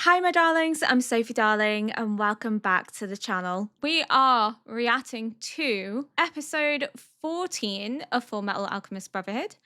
Hi, my darlings. I'm Sophie Darling, and welcome back to the channel. We are reacting to episode 14 of Fullmetal Alchemist Brotherhood.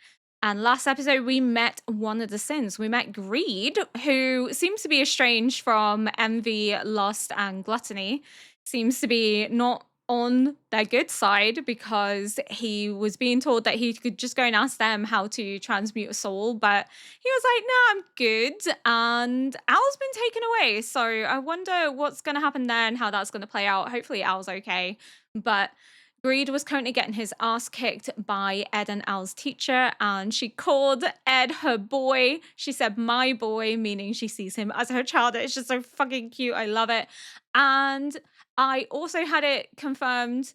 And last episode, we met one of the sins. We met Greed, who seems to be estranged from envy, lust, and gluttony. Seems to be not on their good side because he was being told that he could just go and ask them how to transmute a soul, but he was like, "No, I'm good." And Al's been taken away, so I wonder what's going to happen there and how that's going to play out. Hopefully Al's okay, but Greed was currently getting his ass kicked by Ed and Al's teacher, and she called Ed her boy. She said my boy, meaning she sees him as her child. It's just so fucking cute. I love it. And I also had it confirmed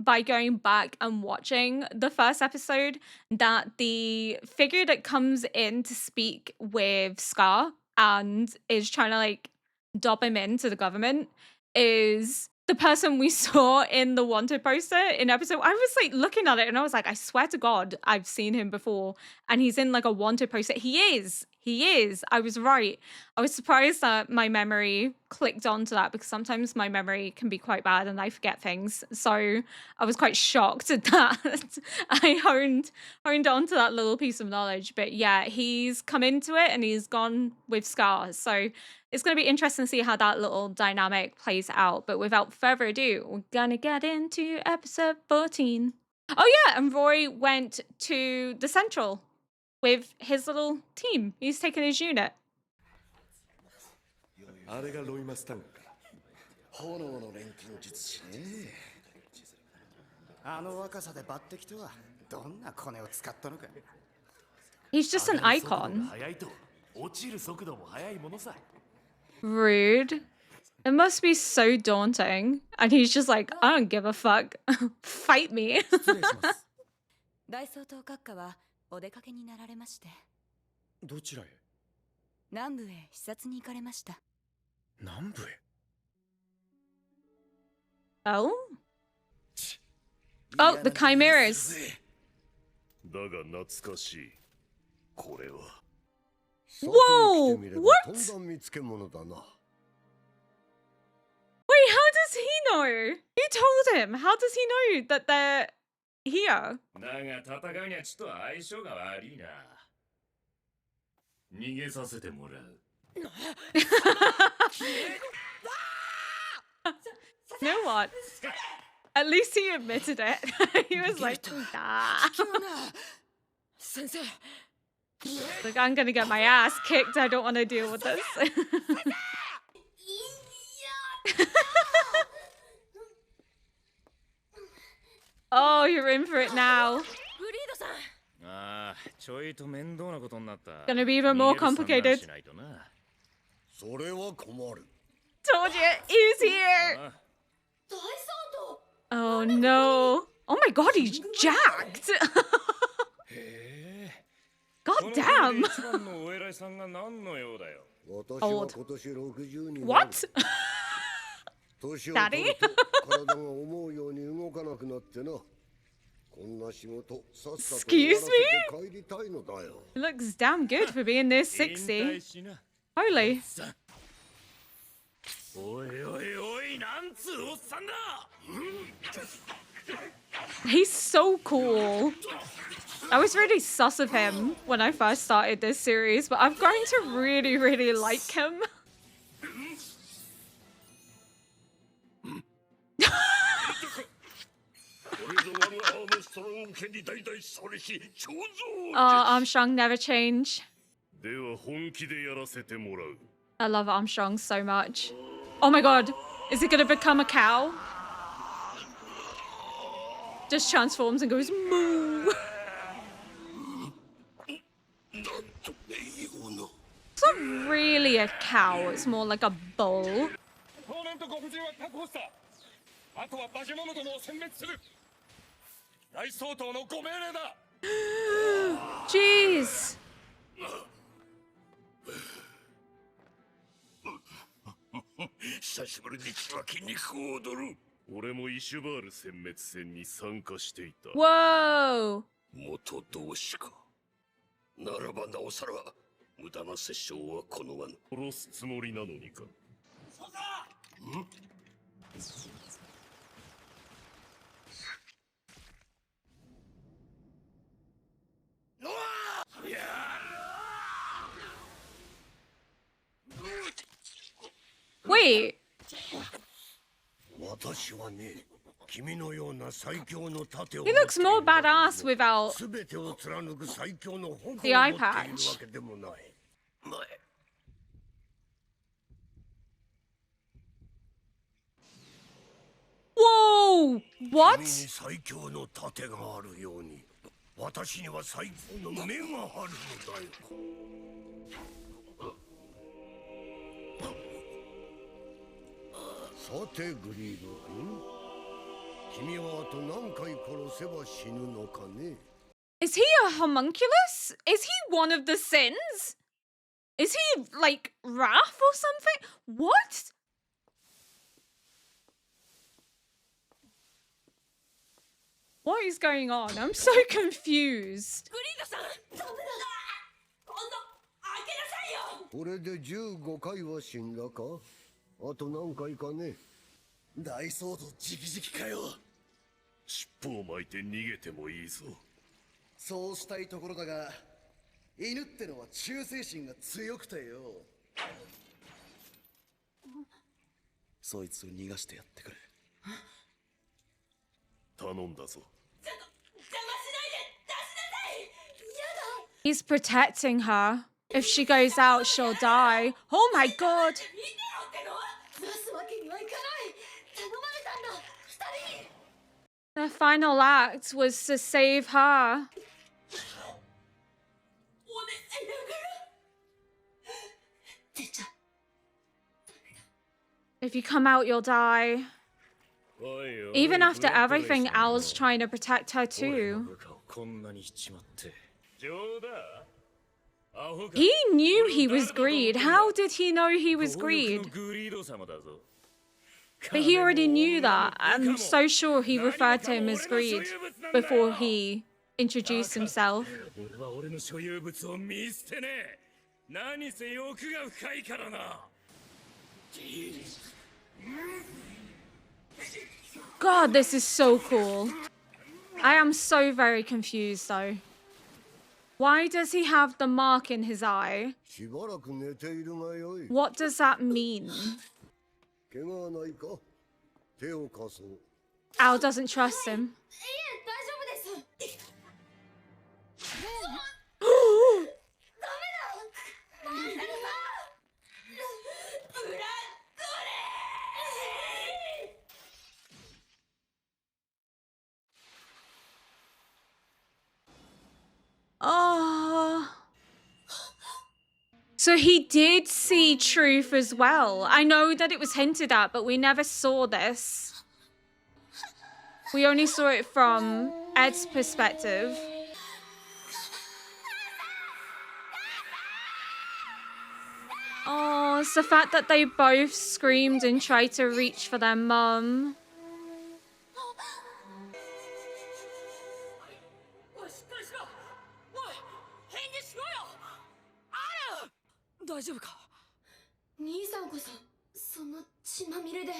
by going back and watching the first episode that the figure that comes in to speak with Scar and is trying to like dob him into the government is the person we saw in the wanted poster in episode. I was like looking at it and I was like, I swear to God, I've seen him before. And he's in like a wanted poster. He is. I was right. I was surprised that my memory clicked onto that because sometimes my memory can be quite bad and I forget things. So I was quite shocked at that. I honed onto that little piece of knowledge. But yeah, he's come into it and he's gone with Scars. So it's going to be interesting to see how that little dynamic plays out. But without further ado, we're going to get into episode 14. Oh yeah, and Roy went to the Central with his little team. He's taken his unit. あれがロイマスタンか。炎の錬金術師ね。あの若さで抜擢とはどんなコネを使ったのか。He's just an icon. 速いと落ちる速度も速いものさ。 Rude. It must be so daunting. And he's just like, I don't give a fuck. Fight me. 大総統閣下はお出かけになられまして。どちらへ？南部へ視察に行かれました。南部へ。 Oh? Oh, the chimeras. だが懐かしい。これは。 Whoa! What? Wait, how does he know? Who told him? How does he know that they're here? だが戦うにはちょっと相性が悪いな。逃げさせてもらう。You know what? At least he admitted it. He was like, nah. Like, I'm gonna get my ass kicked. I don't want to deal with this. Oh, you're in for it now. Gonna be even more complicated. Told you, he's here. Oh no. Oh my god, he's jacked. God damn. Old. What? Daddy? Excuse me? He looks damn good for being near 60. Holy. He's so cool. I was really sus of him when I first started this series, but I've grown to really, really like him. Armstrong never change. I love Armstrong so much. Oh my god, is he gonna become a cow? Just transforms and goes moo. It's not really a cow, it's more like a bull. Jeez. Whoa. 無駄な殺傷は好まぬ。殺すつもりなのにか。Wait, 私はね、君のような最強の盾を he looks more badass without すべてを貫く最強の矛を持って the いる eye わ patch. けでもない。Whoa! 君 What? に最強の盾があるように、私には最強の目があるのだよ。さてグリード君、君はあと何回殺せば死ぬのかね。 Is he a homunculus? Is he one of the sins? Is he like Wrath or something? What? What is going on? I'm so confused. グリードさん、ダメだ。今度開けなさいよ。これで15回は死んだか。あと何回かね。大騒動直々かよ。尻尾を巻いて逃げてもいいぞ。そうしたいところだが、犬ってのは忠誠心が強くてよ。そいつを逃がしてやってくれ。頼んだぞ。ちょっと邪魔しないで。出しなさい。やだ。 He's protecting her. If she goes out, she'll die. Oh my god! 見てろっての。出すわけにはいかない。頼まれたんだ。二人に。 The final act was to save her. お願いだから。出ちゃ。 If you come out, you'll die. Even after everything, Al's trying to protect her too. こんなにしちまって。 He knew he was Greed. How did he know he was Greed? But he already knew that. I'm so sure he referred to him as Greed before he introduced himself. 俺は俺の所有物を見捨てねえ。何せ欲が深いからな。 God, this is so cool. I am so very confused though. Why does he have the mark in his eye? しばらく寝ているがよい。 What does that mean? 怪我はないか。手を貸そう。 Al doesn't trust him. いえ、大丈夫です。ダメだ。マーセルさん。ブラッドレー。 Oh. So he did see truth as well. I know that it was hinted at, but we never saw this. We only saw it from Ed's perspective. Oh, it's the fact that they both screamed and tried to reach for their mum. おい、しっかりしろ。おい、返事しろよ。あら。大丈夫か。兄さんこそそんな血まみれで。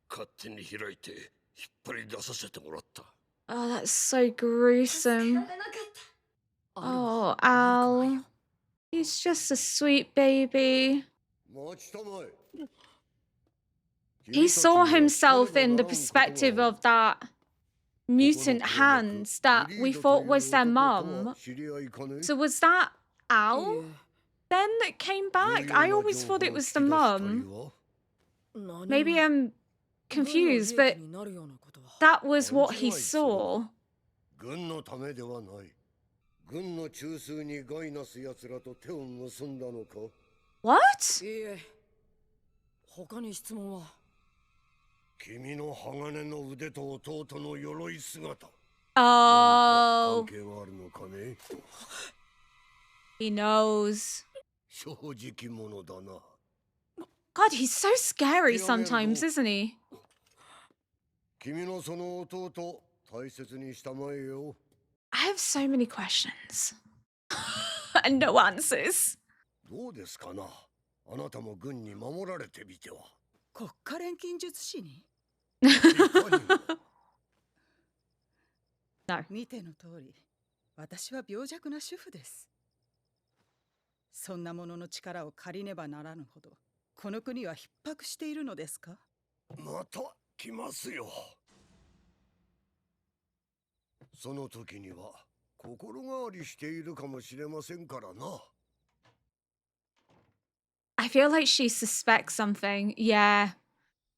勝手に開いて引っ張り出させてもらった。 Oh, that's so gruesome. られなかった。 Oh, Al. He's just a sweet baby. 待ちたまえ。 He saw himself in the perspective of that mutant hand that we thought was their mum. So was that Al then that came back? I always thought it was the mum. Maybe I'm confused, but that was what he saw. 軍のためではない。軍の中枢に害なす奴らと手を結んだのか。 What? いいえ。他に質問は。君の鋼の腕と弟の鎧姿。 Oh, 関係があるのかね。 he knows. 正直者だな。 God, he's so scary sometimes, isn't he? 君のその弟大切にしたまえよ。I have so many questions and no answers. どうですかな。あなたも軍に守られてみては。国家錬金術師にいかにも。 No. 見ての通り、私は病弱な主婦です。そんなものの力を借りねばならぬほど、この国は逼迫しているのですか？また来ますよ。その時には心変わりしているかもしれませんからな。 I feel like she suspects something. Yeah.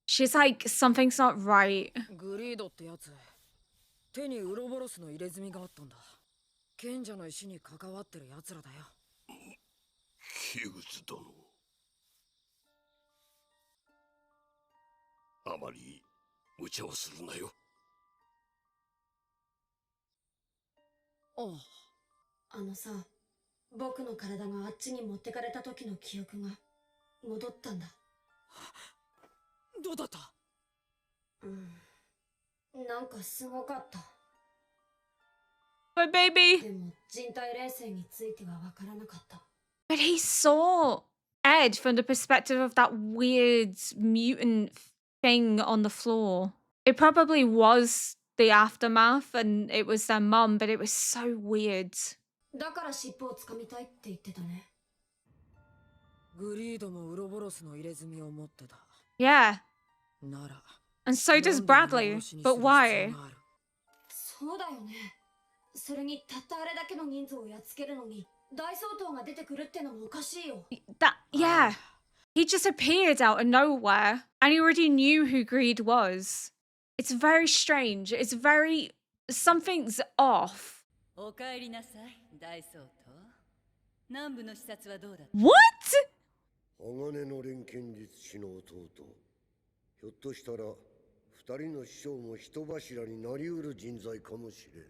She's like, something's not right. グリードってやつ、手にウロボロスの入れ墨があったんだ。賢者の石に関わってるやつらだよ。ヒグズ殿、あまり無茶をするなよ。あのさ、僕の体があっちに持ってかれた時の記憶が戻ったんだ。どうだった？なんかすごかった。 But baby. でも人体錬成についてはわからなかった。 But he saw Ed from the perspective of that weird mutant thing on the floor. It probably was the aftermath and it was their mum, but it was so weird. だから尻尾をつかみたいって言ってたね。グリードもウロボロスの入れ墨を持ってた。 Yeah. なら。 And so does Bradley. But why? そうだよね。それにたったあれだけの人数をやっつけるのに大総統が出てくるってのもおかしいよ。 Yeah. He just appeared out of nowhere and he already knew who Greed was. It's very strange. It's very... Something's off. おかえりなさい、大総統。南部の視察はどうだった？ What? 鋼の錬金術師の弟。ひょっとしたら二人の師匠も人柱になりうる人材かもしれん。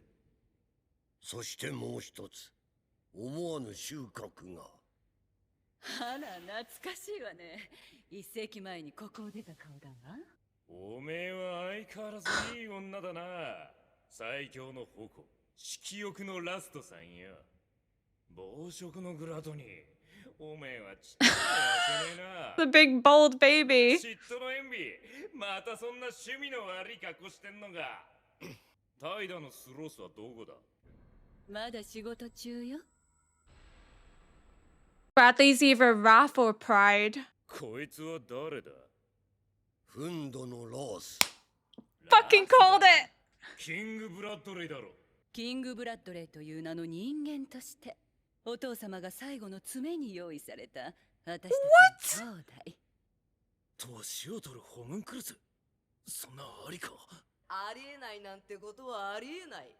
そしてもう一つ、思わぬ収穫が。あら、懐かしいわね。一世紀前にここを出た顔だわ。おめえは相変わらずいい女だな。最強の矛、色欲のラストさんよ。暴食のグラトニー。おめえはちっちゃいやせねえな。The big bold baby. 嫉妬の演技。またそんな趣味の悪い格好してんのか。タイダのスロースはどこだ？まだ仕事中よ。Bradley's either wrath or pride. こいつは誰だ？フンドのラース。 Fucking called it! キングブラッドレイだろ。キングブラッドレーという名の人間として、お父様が最後の爪に用意された私たちの兄弟。年を取るホムンクルス。そんなありか？ありえないなんてことはありえない。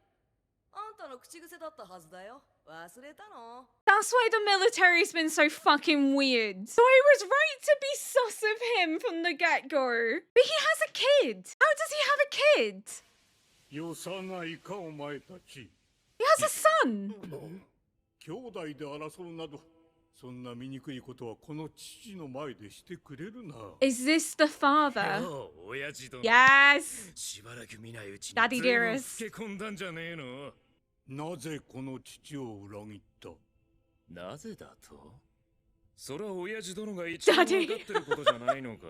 あんたの口癖だったはずだよ。忘れたの？ That's why the military's been so fucking weird. So I was right to be sus of him from the get-go. But he has a kid. How does he have a kid? よさないかお前たち。 He has a son. 兄弟で争うなど、そんな醜いことはこの父の前でしてくれるな。 Is this the father? よう、親父殿。 Yes. しばらく見ないうちに Daddy 随分 dearest. 老け込んだんじゃねえの？なぜこの父を裏切った？なぜだと？それは親父殿が一番分かってることじゃないのか？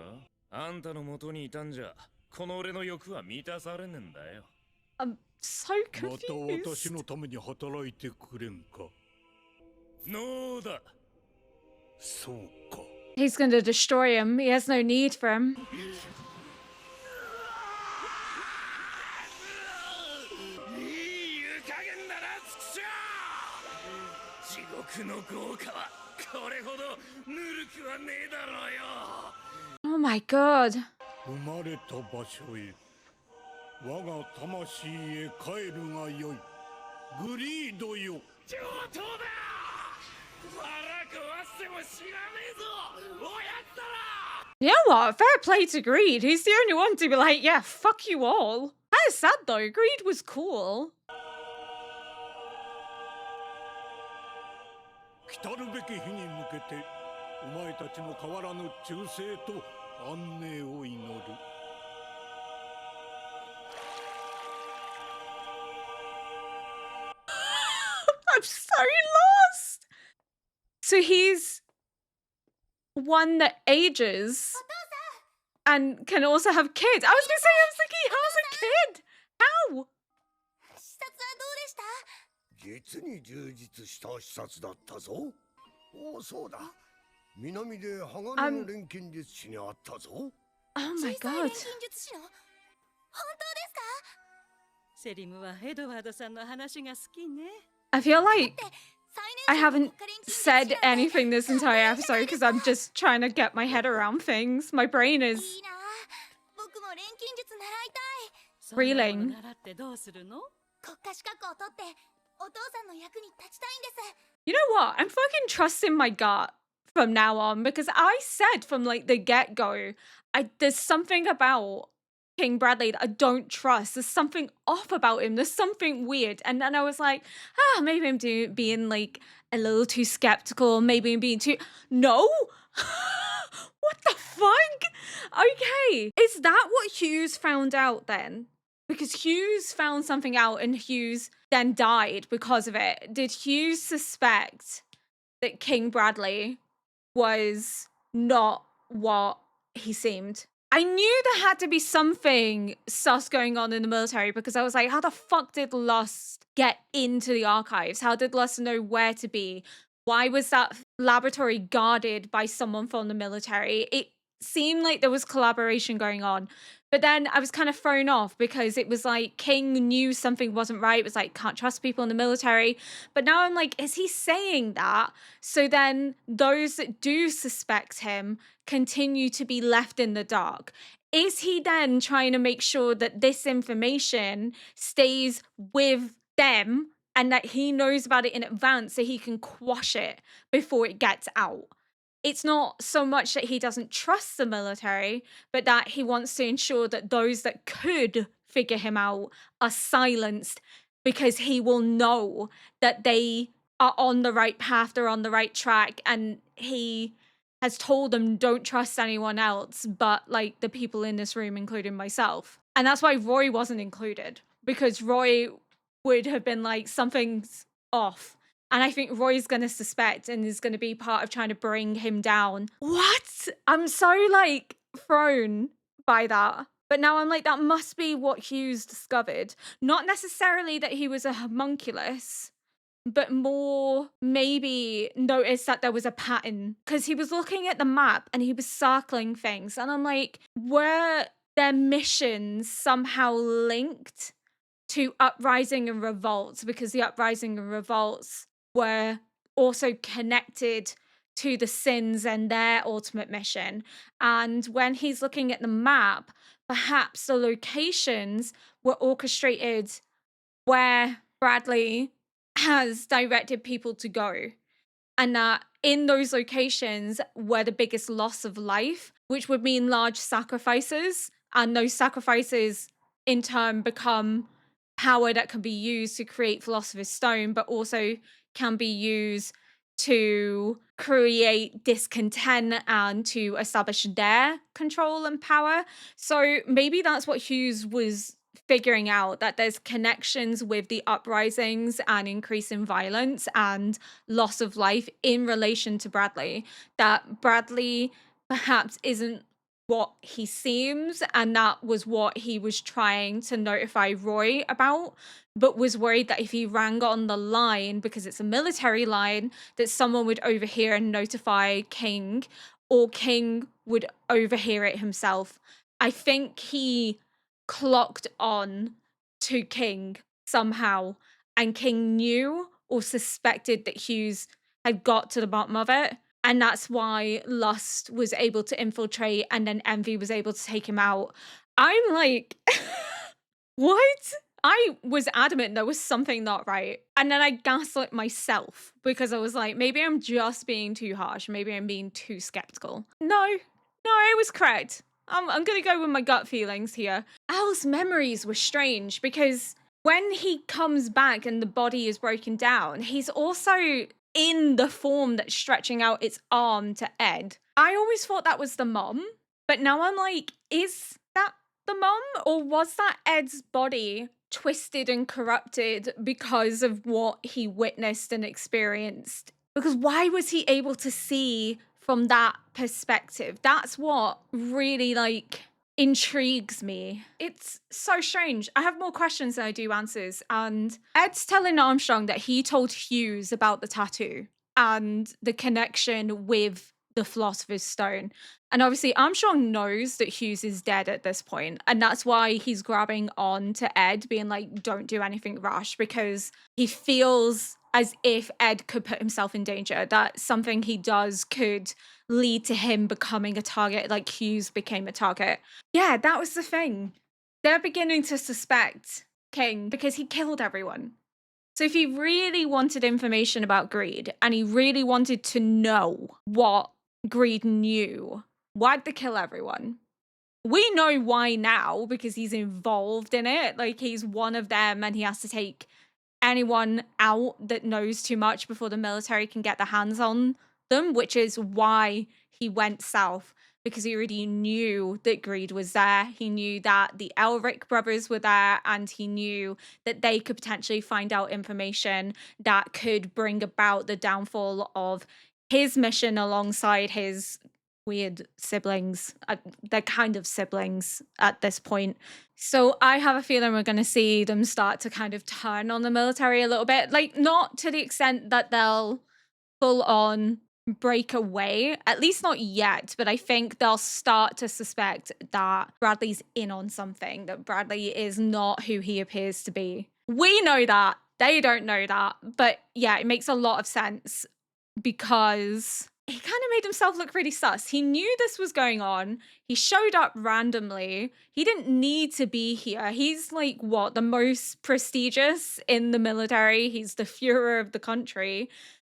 あんたの元にいたんじゃ、この俺の欲は満たされねえんだよ。I'm so また confused. 私のために働いてくれんか？ノーだ。そうか。 He's going to destroy him. He has no need for him. いい湯加減だな、つくしょう。地獄の豪華はこれほどぬるくはねえだろうよ。 Oh my god. 生まれた場所へ、我が魂へ帰るがよい。グリードよ。上等だ。腹壊しても知らねえぞ、おやつだな。 You know what? Fair play to Greed. He's the only one to be like, yeah, fuck you all. That is sad though. Greed was cool. 来るべき日に向けて、お前たちの変わらぬ忠誠と安寧を祈る。So he's one that ages and can also have kids. I was gonna say, I was like, he has a kid. How? 視察はどうでした？実に充実した視察だったぞ。おお、そうだ。南で鋼の錬金術師に会ったぞ。Oh my 小さい god. 錬金術師の？本当ですか？セリムはエドワードさんの話が好きね。 I feel like 最 I 年少の haven't 国家錬金術師 said なんて anything this entire episode because I'm just trying to get my head around things. My brain い is いな。僕も錬金術習いたい。そんなも reeling. の習ってどうするの？国家資格を取ってお父さんの役に立ちたいんです。 You know what? I'm fucking trusting my gut from now on because I said from like the get-go, there's something about King Bradley that I don't trust. There's something off about him. There's something weird. And then I was like, maybe I'm being like a little too skeptical. Maybe I'm being too... No? What the fuck? Okay. Is that what Hughes found out then? Because Hughes found something out and Hughes then died because of it. Did Hughes suspect that King Bradley was not what he seemed? I knew there had to be something sus going on in the military because I was like, how the fuck did Lust get into the archives? How did Lust know where to be? Why was that laboratory guarded by someone from the military? It seemed like there was collaboration going on. But then I was kind of thrown off because it was like King knew something wasn't right. It was like, can't trust people in the military. But now I'm like, is he saying that? So then those that do suspect him continue to be left in the dark. Is he then trying to make sure that this information stays with them and that he knows about it in advance so he can quash it before it gets out? It's not so much that he doesn't trust the military, but that he wants to ensure that those that could figure him out are silenced because he will know that they are on the right path, they're on the right track, and he has told them don't trust anyone else but like the people in this room, including myself. And that's why Roy wasn't included, because Roy would have been like, something's off. And I think Roy's going to suspect and is going to be part of trying to bring him down. What? I'm so like thrown by that. But now I'm like, that must be what Hughes discovered. Not necessarily that he was a homunculus, but more maybe noticed that there was a pattern. Because he was looking at the map and he was circling things. And I'm like, were their missions somehow linked to Uprising and Revolts? Because the Uprising and Revolts were also connected to the Sins and their ultimate mission. And when he's looking at the map, perhaps the locations were orchestrated where Bradley has directed people to go. And that in those locations were the biggest loss of life, which would mean large sacrifices. And those sacrifices in turn become power that can be used to create Philosopher's Stone, but also can be used to create discontent and to establish their control and power. So maybe that's what Hughes was figuring out, that there's connections with the uprisings and increase in violence and loss of life in relation to Bradley, that Bradley perhaps isn't what he seems, and that was what he was trying to notify Roy about, but was worried that if he rang on the line, because it's a military line, that someone would overhear and notify King, or King would overhear it himself. I think he clocked on to King somehow, and King knew or suspected that Hughes had got to the bottom of it. And that's why Lust was able to infiltrate and then Envy was able to take him out. I'm like, what? I was adamant there was something not right. And then I gaslit myself because I was like, maybe I'm just being too harsh. Maybe I'm being too skeptical. No, I was correct. I'm going to go with my gut feelings here. Al's memories were strange because when he comes back and the body is broken down, he's also in the form that's stretching out its arm to Ed. I always thought that was the mom, but now I'm like, is that the mom? Or was that Ed's body twisted and corrupted because of what he witnessed and experienced Because why was he able to see from that perspective? That's what really like intrigues me. It's so strange. I have more questions than I do answers. And Ed's telling Armstrong that he told Hughes about the tattoo and the connection with the Philosopher's Stone. And obviously, Armstrong knows that Hughes is dead at this point, and that's why he's grabbing on to Ed, being like, don't do anything rash, because he feels as if Ed could put himself in danger, that something he does could lead to him becoming a target, like Hughes became a target. Yeah, that was the thing. They're beginning to suspect King because he killed everyone. So if he really wanted information about Greed, and he really wanted to know what Greed knew, why'd they kill everyone? We know why now, because he's involved in it. Like, he's one of them, and he has to take anyone out that knows too much before the military can get their hands on them, which is why he went south, because he already knew that Greed was there. He knew that the Elric brothers were there, and he knew that they could potentially find out information that could bring about the downfall of his mission alongside his weird siblings. They're kind of siblings at this point. So I have a feeling we're going to see them start to kind of turn on the military a little bit. Like, not to the extent that they'll full on break away, at least not yet, but I think they'll start to suspect that Bradley's in on something, that Bradley is not who he appears to be. We know that. They don't know that. But yeah, it makes a lot of sense because he kind of made himself look really sus. He knew this was going on. He showed up randomly. He didn't need to be here. He's like, what, the most prestigious in the military? He's the Führer of the country.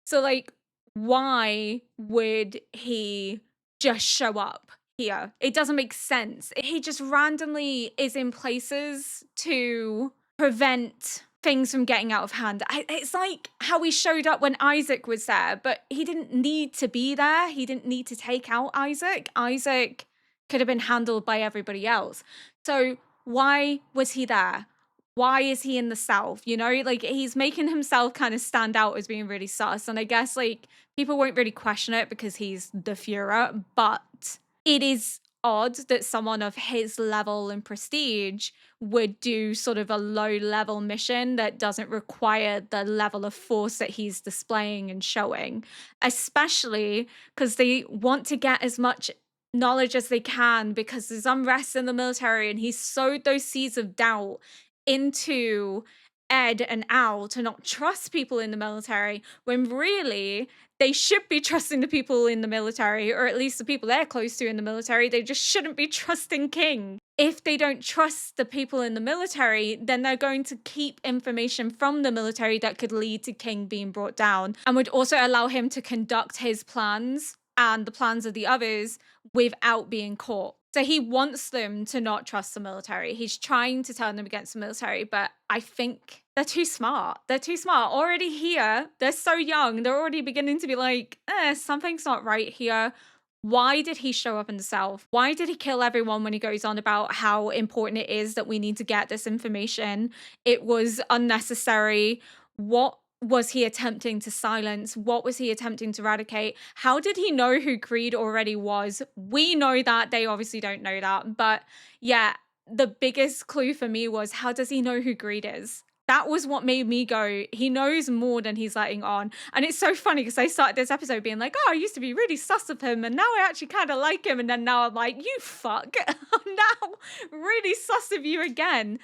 So, like, why would he just show up here? It doesn't make sense. He just randomly is in places to prevent things from getting out of hand. It's like how he showed up when Isaac was there, but he didn't need to be there. He didn't need to take out Isaac. Isaac could have been handled by everybody else. So why was he there? Why is he in the south? You know, like, he's making himself kind of stand out as being really sus. And I guess, like, people won't really question it because he's the Führer, but it is odd that someone of his level and prestige would do sort of a low level mission that doesn't require the level of force that he's displaying and showing, especially because they want to get as much knowledge as they can because there's unrest in the military, and he sowed those seeds of doubt into Ed and Al to not trust people in the military, when really they should be trusting the people in the military, or at least the people they're close to in the military. They just shouldn't be trusting King. If they don't trust the people in the military, then they're going to keep information from the military that could lead to King being brought down, and would also allow him to conduct his plans and the plans of the others without being caught. So he wants them to not trust the military. He's trying to turn them against the military, but I think they're too smart. They're too smart. Already here, they're so young. They're already beginning to be like, something's not right here. Why did he show up in the south? Why did he kill everyone when he goes on about how important it is that we need to get this information? It was unnecessary. What was he attempting to silence? What was he attempting to eradicate? How did he know who Greed already was? We know that. They obviously don't know that. But yeah, the biggest clue for me was, how does he know who Greed is? That was what made me go, he knows more than he's letting on. And it's so funny because I started this episode being like, oh, I used to be really sus of him, and now I actually kind of like him. And then now I'm like, you fuck. I'm now really sus of you again.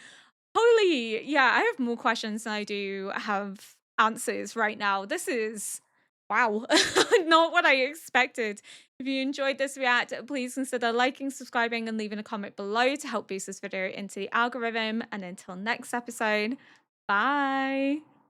Holy, yeah, I have more questions than I do have answers right now. This is, wow, not what I expected. If you enjoyed this react, please consider liking, subscribing, and leaving a comment below to help boost this video into the algorithm. And until next episode, bye.